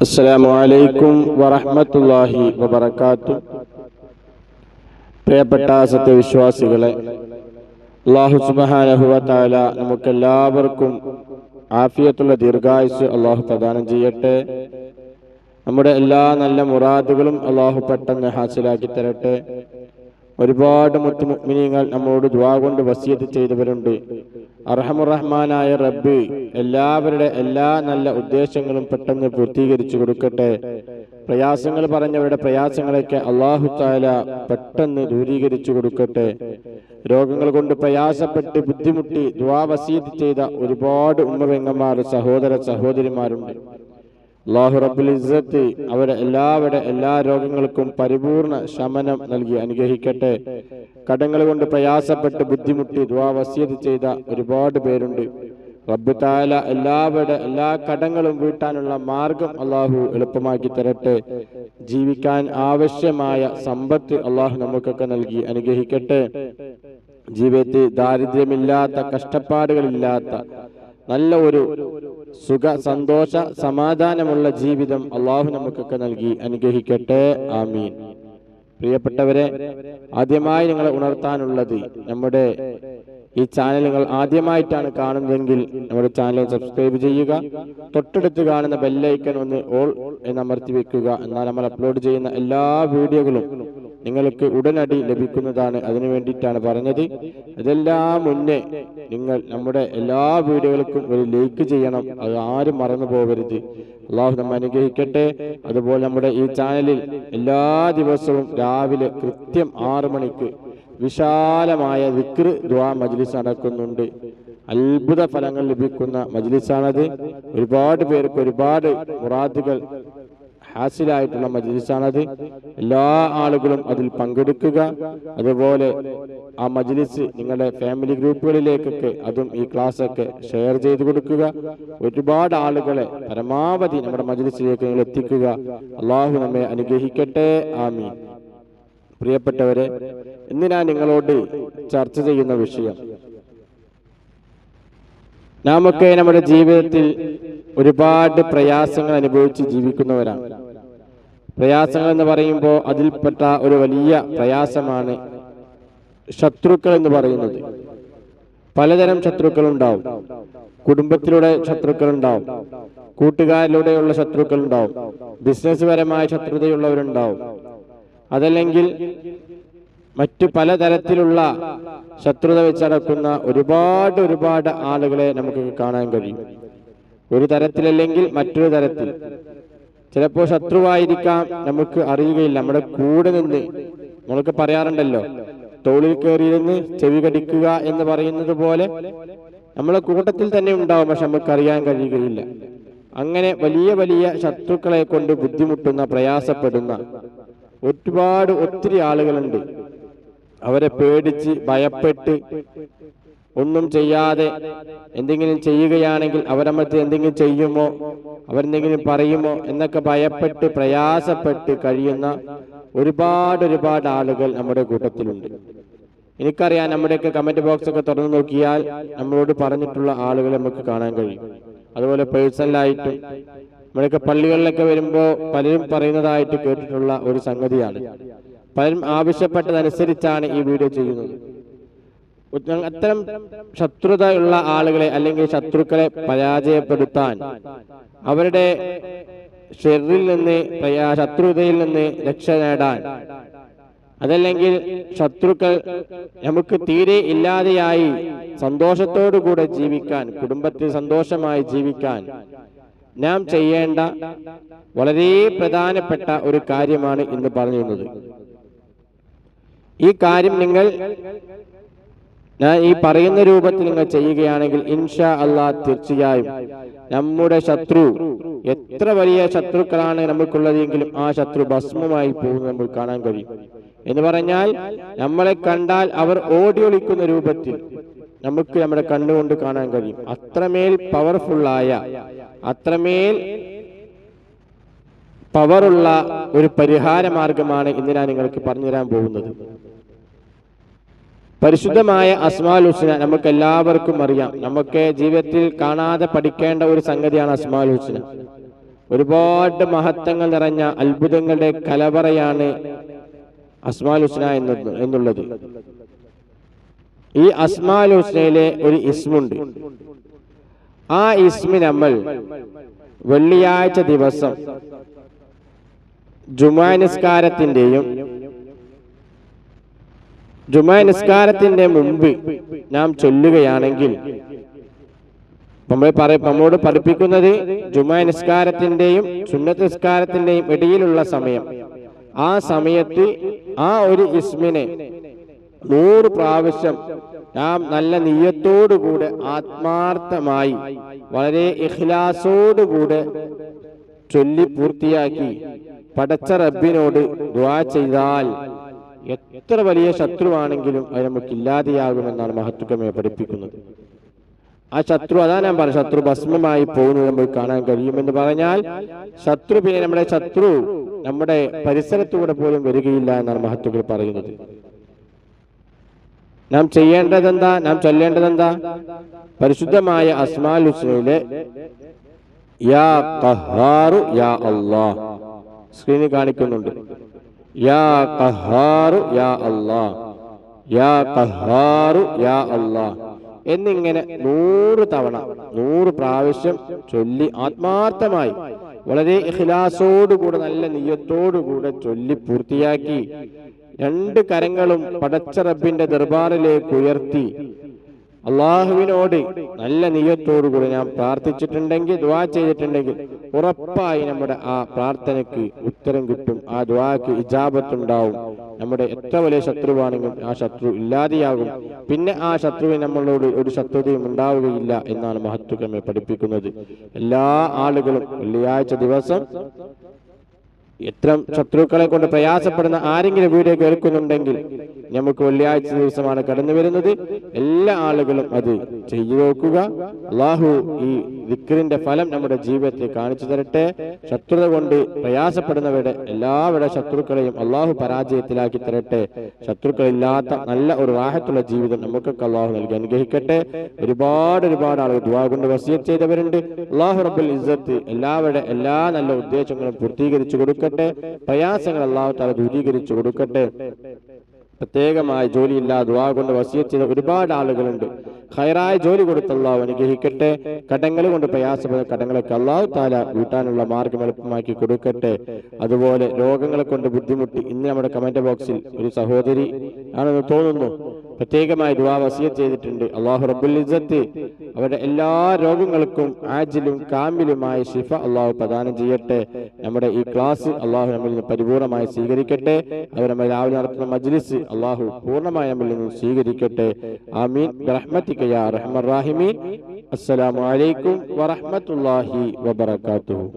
അസ്സലാമു അലൈക്കും വറഹ്മത്തുള്ളാഹി വബറകാതുഹു. പ്രിയപ്പെട്ട സത്യവിശ്വാസികളെ, അല്ലാഹു സുബ്ഹാനഹു വ തആല നമുക്കെല്ലാവർക്കും ആഫിയത്തുള്ള ദീർഘായുസ് അല്ലാഹു പ്രദാനം ചെയ്യട്ടെ. നമ്മുടെ എല്ലാ നല്ല മുറാദുകളും അല്ലാഹു പെട്ടെന്ന് ഹാസിലാക്കി തരട്ടെ. ഒരുപാട് മുഅ്മിനീങ്ങൾ നമ്മോട് ദുആ കൊണ്ട് വസിയത്ത് ചെയ്തവരുണ്ട്. അർഹമുർ-റഹ്മാനായ റബ്ബ് എല്ലാവരുടെ എല്ലാ നല്ല ഉദ്ദേശങ്ങളും പെട്ടെന്ന് പൂർത്തീകരിച്ചു കൊടുക്കട്ടെ. പ്രയാസങ്ങൾ പറഞ്ഞവരുടെ പ്രയാസങ്ങളൊക്കെ അല്ലാഹു തആല പെട്ടെന്ന് ദൂരീകരിച്ചു കൊടുക്കട്ടെ. രോഗങ്ങൾ കൊണ്ട് പ്രയാസപ്പെട്ട് ബുദ്ധിമുട്ടി ദുആ വസിയത്ത് ചെയ്ത ഒരുപാട് ഉമ്മപെങ്ങന്മാർ, സഹോദര സഹോദരിമാരുണ്ട്. അല്ലാഹു റബ്ബുൽ ഇസ്സത്ത് അവരുടെ എല്ലാ രോഗങ്ങൾക്കും പരിപൂർണ ശമനം നൽകി അനുഗ്രഹിക്കട്ടെ. കടങ്ങൾ കൊണ്ട് പ്രയാസപ്പെട്ട് ബുദ്ധിമുട്ടി ദുആ വസിയത്ത് ചെയ്ത ഒരുപാട് പേരുണ്ട്. റബ്ബ് തആല എല്ലാവരുടെ എല്ലാ കടങ്ങളും വീട്ടാനുള്ള മാർഗം അല്ലാഹു എളുപ്പമാക്കി തരട്ടെ. ജീവിക്കാൻ ആവശ്യമായ സമ്പത്ത് അല്ലാഹു നമുക്കൊക്കെ നൽകി അനുഗ്രഹിക്കട്ടെ. ജീവിതത്തിൽ ദാരിദ്ര്യമില്ലാത്ത, കഷ്ടപ്പാടുകളില്ലാത്ത നല്ല ഒരു സുഖ, സന്തോഷ, സമാധാനമുള്ള ജീവിതം അല്ലാഹു നമുക്കൊക്കെ നൽകി അനുഗ്രഹിക്കട്ടെ. ആമീൻ. പ്രിയപ്പെട്ടവരെ, ആദ്യമായി നിങ്ങളെ ഉണർത്താനുള്ളത്, നമ്മുടെ ഈ ചാനൽ നിങ്ങൾ ആദ്യമായിട്ടാണ് കാണുന്നതെങ്കിൽ നമ്മുടെ ചാനൽ സബ്സ്ക്രൈബ് ചെയ്യുക. തൊട്ടടുത്ത് കാണുന്ന ബെല്ലൈക്കൺ ഒന്ന് ഓൾ എന്നമർത്തി വെക്കുക. എന്നാൽ നമ്മൾ അപ്ലോഡ് ചെയ്യുന്ന എല്ലാ വീഡിയോകളും നിങ്ങൾക്ക് ഉടനടി ലഭിക്കുന്നതാണ്. അതിനു വേണ്ടിയിട്ടാണ് പറഞ്ഞത്. ഇതെല്ലാം മുന്നേ നിങ്ങൾ നമ്മുടെ എല്ലാ വീഡിയോകൾക്കും ഒരു ലൈക്ക് ചെയ്യണം. അത് ആരും മറന്നു പോകരുത്. അല്ലാഹു നമ്മെ അനുഗ്രഹിക്കട്ടെ. അതുപോലെ നമ്മുടെ ഈ ചാനലിൽ എല്ലാ ദിവസവും രാവിലെ കൃത്യം 6 മണിക്ക് വിശാലമായ ദിക്ർ ദുആ മജ്ലിസ് നടക്കുന്നുണ്ട്. അത്ഭുത ഫലങ്ങൾ ലഭിക്കുന്ന മജ്ലിസാണത്. ഒരുപാട് പേർക്ക് ഒരുപാട് മുറാദുകൾ ഹാസിലായിട്ടുള്ള മജ്ലിസാണത്. എല്ലാ ആളുകളും അതിൽ പങ്കെടുക്കുക. അതുപോലെ ആ മജ്ലിസ് നിങ്ങളുടെ ഫാമിലി ഗ്രൂപ്പുകളിലേക്കൊക്കെ അതും ഈ ക്ലാസ്സൊക്കെ ഷെയർ ചെയ്ത് കൊടുക്കുക. ഒരുപാട് ആളുകളെ പരമാവധി നമ്മുടെ മജ്ലിസിലേക്ക് നിങ്ങൾ എത്തിക്കുക. അല്ലാഹു നമ്മെ അനുഗ്രഹിക്കട്ടെ. ആമീൻ. പ്രിയപ്പെട്ടവരെ, ഇന്ന് ഞാൻ നിങ്ങളോട് ചർച്ച ചെയ്യുന്ന വിഷയം, നാമൊക്കെ നമ്മുടെ ജീവിതത്തിൽ ഒരുപാട് പ്രയാസങ്ങൾ അനുഭവിച്ച് ജീവിക്കുന്നവരാണ്. പ്രയാസങ്ങൾ എന്ന് പറയുമ്പോൾ അതിൽപ്പെട്ട ഒരു വലിയ പ്രയാസമാണ് ശത്രുക്കൾ എന്ന് പറയുന്നത്. പലതരം ശത്രുക്കൾ ഉണ്ടാവും. കുടുംബത്തിലൂടെ ശത്രുക്കൾ ഉണ്ടാവും, കൂട്ടുകാരിലൂടെയുള്ള ശത്രുക്കൾ ഉണ്ടാവും, ബിസിനസ് പരമായ ശത്രുതയുള്ളവരുണ്ടാവും, അതല്ലെങ്കിൽ മറ്റു പലതരത്തിലുള്ള ശത്രുത വെച്ചടക്കുന്ന ഒരുപാട് ആളുകളെ നമുക്ക് കാണാൻ കഴിയും. ഒരു തരത്തിലല്ലെങ്കിൽ മറ്റൊരു തരത്തിൽ. ചിലപ്പോൾ ശത്രുവായിരിക്കാം, നമുക്ക് അറിയുകയില്ല. നമ്മുടെ കൂടെ നിന്ന്, നമ്മളൊക്കെ പറയാറുണ്ടല്ലോ, തോളിൽ കയറിയിരുന്ന് ചെവി കടിക്കുക എന്ന് പറയുന്നത് പോലെ നമ്മളെ കൂട്ടത്തിൽ തന്നെ ഉണ്ടാവും, പക്ഷെ നമുക്ക് അറിയാൻ കഴിയുകയില്ല. അങ്ങനെ വലിയ വലിയ ശത്രുക്കളെ കൊണ്ട് ബുദ്ധിമുട്ടുന്ന, പ്രയാസപ്പെടുന്ന ഒത്തിരി ആളുകളുണ്ട്. അവരെ പേടിച്ച് ഭയപ്പെട്ട് ഒന്നും ചെയ്യാതെ എന്തെങ്കിലും ചെയ്യുകയാണെങ്കിൽ അവരമ്മത്ത് എന്തെങ്കിലും ചെയ്യുമോ, അവരെന്തെങ്കിലും പറയുമോ എന്നൊക്കെ ഭയപ്പെട്ട് പ്രയാസപ്പെട്ട് കഴിയുന്ന ഒരുപാട് ആളുകൾ നമ്മുടെ കൂട്ടത്തിലുണ്ട്. എനിക്കറിയാം, നമ്മുടെയൊക്കെ കമന്റ് ബോക്സ് ഒക്കെ തുറന്നു നോക്കിയാൽ നമ്മളോട് പറഞ്ഞിട്ടുള്ള ആളുകളെ നമുക്ക് കാണാൻ കഴിയും. അതുപോലെ പേഴ്സണലായിട്ടും നമ്മുടെയൊക്കെ പള്ളികളിലൊക്കെ വരുമ്പോൾ പലരും പറയുന്നതായിട്ട് കേട്ടിട്ടുള്ള ഒരു സംഗതിയാണ്. പലരും ആവശ്യപ്പെട്ടതനുസരിച്ചാണ് ഈ വീഡിയോ ചെയ്യുന്നത്. അത്തരം ശത്രുതയുള്ള ആളുകളെ അല്ലെങ്കിൽ ശത്രുക്കളെ പരാജയപ്പെടുത്താൻ, അവരുടെ ഷെറിൽ നിന്ന്, ശത്രുതയിൽ നിന്ന് രക്ഷ നേടാൻ, അതല്ലെങ്കിൽ ശത്രുക്കൾ നമുക്ക് തീരെ ഇല്ലാതെയായി സന്തോഷത്തോടുകൂടെ ജീവിക്കാൻ, കുടുംബത്തിൽ സന്തോഷമായി ജീവിക്കാൻ നാം ചെയ്യേണ്ട വളരെ പ്രധാനപ്പെട്ട ഒരു കാര്യമാണ് ഇന്ന് പറഞ്ഞിരുന്നത്. ഈ കാര്യം ഞാൻ ഈ പറയുന്ന രൂപത്തിൽ നിങ്ങൾ ചെയ്യുകയാണെങ്കിൽ ഇൻഷാ അല്ലാഹ് തീർച്ചയായും നമ്മുടെ ശത്രു, എത്ര വലിയ ശത്രുക്കളാണ് നമുക്കുള്ളതെങ്കിലും ആ ശത്രു ഭസ്മമായി പോകുന്നത് നമുക്ക് കാണാൻ കഴിയും. എന്ന് പറഞ്ഞാൽ നമ്മളെ കണ്ടാൽ അവർ ഓടി ഒളിക്കുന്ന രൂപത്തിൽ നമുക്ക് നമ്മുടെ കണ്ണുകൊണ്ട് കാണാൻ കഴിയും. അത്രമേൽ പവർഫുള്ളായ, അത്രമേൽ പവറുള്ള ഒരു പരിഹാര മാർഗമാണ് ഇന്ന് ഞാൻ നിങ്ങൾക്ക് പറഞ്ഞു തരാൻ പോകുന്നത്. പരിശുദ്ധമായ അസ്മാഉൽ ഹുസ്ന നമുക്ക് എല്ലാവർക്കും അറിയാം. നമുക്ക് ജീവിതത്തിൽ കാണാതെ പഠിക്കേണ്ട ഒരു സംഗതിയാണ് അസ്മാഉൽ ഹുസ്ന. ഒരുപാട് മഹത്വങ്ങൾ നിറഞ്ഞ അത്ഭുതങ്ങളുടെ കലവറയാണ് അസ്മാഉൽ ഹുസ്ന എന്നുള്ളത്. ഈ അസ്മാഉൽ ഹുസ്നയിലെ ഒരു ഇസ്മുണ്ട്. ആ ഇസ്മി നമ്മൾ വെള്ളിയാഴ്ച ദിവസം ജുമാ നിസ്കാരത്തിന്റെ മുമ്പ് നാം ചൊല്ലുകയാണെങ്കിൽ, നമ്മോട് പഠിപ്പിക്കുന്നത് ജുമാ നിസ്കാരത്തിന്റെയും സുന്നത്ത് നിസ്കാരത്തിന്റെയും ഇടയിലുള്ള സമയം, ആ സമയത്ത് ആ ഒരു ഇസ്മിനെ 100 പ്രാവശ്യം നാം നല്ല നിയ്യത്തോടുകൂടെ ആത്മാർത്ഥമായി വളരെ ഇഖ്ലാസോടുകൂടെ ചൊല്ലി പൂർത്തിയാക്കി പടച്ച റബ്ബിനോട് ദുആ ചെയ്താൽ എത്ര വലിയ ശത്രുവാണെങ്കിലും അത് നമുക്ക് ഇല്ലാതെയാകുമെന്നാണ് മഹത്തുക്കളെ പഠിപ്പിക്കുന്നത്. ആ ശത്രു, അതാ ഞാൻ പറഞ്ഞു, ശത്രു ഭസ്മമായി പോകുന്നത് നമുക്ക് കാണാൻ കഴിയുമെന്ന് പറഞ്ഞാൽ ശത്രു പിന്നെ നമ്മുടെ പരിസരത്തൂടെ പോലും വരികയില്ല എന്നാണ് മഹത്തുക്കൾ പറയുന്നത്. നാം ചെയ്യേണ്ടതെന്താ, നാം ചൊല്ലേണ്ടതെന്താ? പരിശുദ്ധമായ അസ്മാഉൽ ഹുസ്നയിലെ യാ ഖഹാറു യാ അല്ലാഹ് സ്ക്രീനിൽ കാണിക്കുന്നുണ്ട്. യാ ഖഹാറു യാ അല്ലാഹ്, യാ ഖഹാറു യാ അല്ലാഹ് എന്നിങ്ങനെ 100 തവണ 100 പ്രാവശ്യം ചൊല്ലി ആത്മാർത്ഥമായി വളരെ ഇഖ്ലാസോടുകൂടെ നല്ല നിയ്യത്തോടുകൂടെ ചൊല്ലി പൂർത്തിയാക്കി 2 കരങ്ങളും പടച്ച റബ്ബിന്റെ ദർബാറിലേക്ക് ഉയർത്തി അള്ളാഹുവിനോട് നല്ല നിയ്യത്തോടുകൂടി നാം പ്രാർത്ഥിച്ചിട്ടുണ്ടെങ്കിൽ, ദുആ ചെയ്തിട്ടുണ്ടെങ്കിൽ ഉറപ്പായി നമ്മുടെ ആ പ്രാർത്ഥനയ്ക്ക് ഉത്തരം കിട്ടും, ആ ദുആക്ക് ഇജാബത്തുണ്ടാവും. നമ്മുടെ എത്ര വലിയ ശത്രുവാണെങ്കിലും ആ ശത്രു ഇല്ലാതെയാകും. പിന്നെ ആ ശത്രുവിന് നമ്മളോട് ഒരു ശത്രുതയും ഉണ്ടാവുകയില്ല എന്നാണ് മഹത്തുക്കളെ പഠിപ്പിക്കുന്നത്. എല്ലാ ആളുകളും വെള്ളിയാഴ്ച ദിവസം ഇത്തരം ശത്രുക്കളെ കൊണ്ട് പ്രയാസപ്പെടുന്ന ആരെങ്കിലും വീഡിയോ കേൾക്കുന്നുണ്ടെങ്കിൽ, നമുക്ക് വെള്ളിയാഴ്ച ദിവസമാണ് കടന്നു വരുന്നത്, എല്ലാ ആളുകളും അത് ചെയ്തു നോക്കുക. അള്ളാഹു ഈ ദിക്റിന്റെ ഫലം നമ്മുടെ ജീവിതത്തെ കാണിച്ചു തരട്ടെ. ശത്രുത കൊണ്ട് പ്രയാസപ്പെടുന്നവരുടെ എല്ലാവരുടെ ശത്രുക്കളെയും അള്ളാഹു പരാജയത്തിലാക്കി തരട്ടെ. ശത്രുക്കളില്ലാത്ത നല്ല ഒരു റാഹത്തുള്ള ജീവിതം നമുക്കൊക്കെ അള്ളാഹു നൽകി അനുഗ്രഹിക്കട്ടെ. ഒരുപാട് ആളുകൾ ദുആ കൊണ്ട് വസിയത്ത് ചെയ്തവരുണ്ട്. അള്ളാഹു റബ്ബുൽ ഇസ്സത്ത് എല്ലാവരുടെ എല്ലാ നല്ല ഉദ്ദേശങ്ങളും പൂർത്തീകരിച്ചു കൊടുക്കട്ടെ. പ്രയാസങ്ങൾ അല്ലാഹു തആല ദൂരീകരിച്ചു കൊടുക്കട്ടെ. പ്രത്യേകമായി ജോലിയില്ലാതെ ദുആ കൊണ്ട് വസിയത്ത് ചെയ്ത ഒരുപാട് ആളുകളുണ്ട്. ഖൈറായ ജോലി കൊടുത്ത് അല്ലാഹു അനുഗ്രഹിക്കട്ടെ. കടങ്ങൾ കൊണ്ട് പ്രയാസപ്പെടുന്ന കടങ്ങളൊക്കെ അല്ലാഹു തആല വീട്ടാനുള്ള മാർഗ്ഗം എളുപ്പമാക്കി കൊടുക്കട്ടെ. അതുപോലെ രോഗങ്ങളെ കൊണ്ട് ബുദ്ധിമുട്ടി ഇന്ന് നമ്മുടെ കമന്റ് ബോക്സിൽ ഒരു സഹോദരി ആണെന്ന് തോന്നുന്നു പ്രത്യേകമായി ദുആ വസിയത്ത് ചെയ്തിട്ടുണ്ട്. അല്ലാഹു റബ്ബുൽ ഇസ്സത്ത് അവരുടെ എല്ലാ രോഗങ്ങൾക്കും ആജിലും കാമിലുമായ ശിഫ അല്ലാഹു പ്രദാനം ചെയ്യട്ടെ. നമ്മുടെ ഈ ക്ലാസ് അല്ലാഹു നമ്മിൽ നിന്ന് പരിപൂർണമായി സ്വീകരിക്കട്ടെ. അവർ നമ്മൾ രാവിലെ നടത്തുന്ന മജ്ലിസ് അല്ലാഹു പൂർണ്ണമായി നമ്മിൽ നിന്ന് സ്വീകരിക്കട്ടെ. ആമീൻ ബിറഹ്മതിക യാ അർഹമർ റഹീമീൻ. അസ്സലാമു അലൈക്കും വറഹ്മത്തുള്ളാഹി വബറകാതുഹു.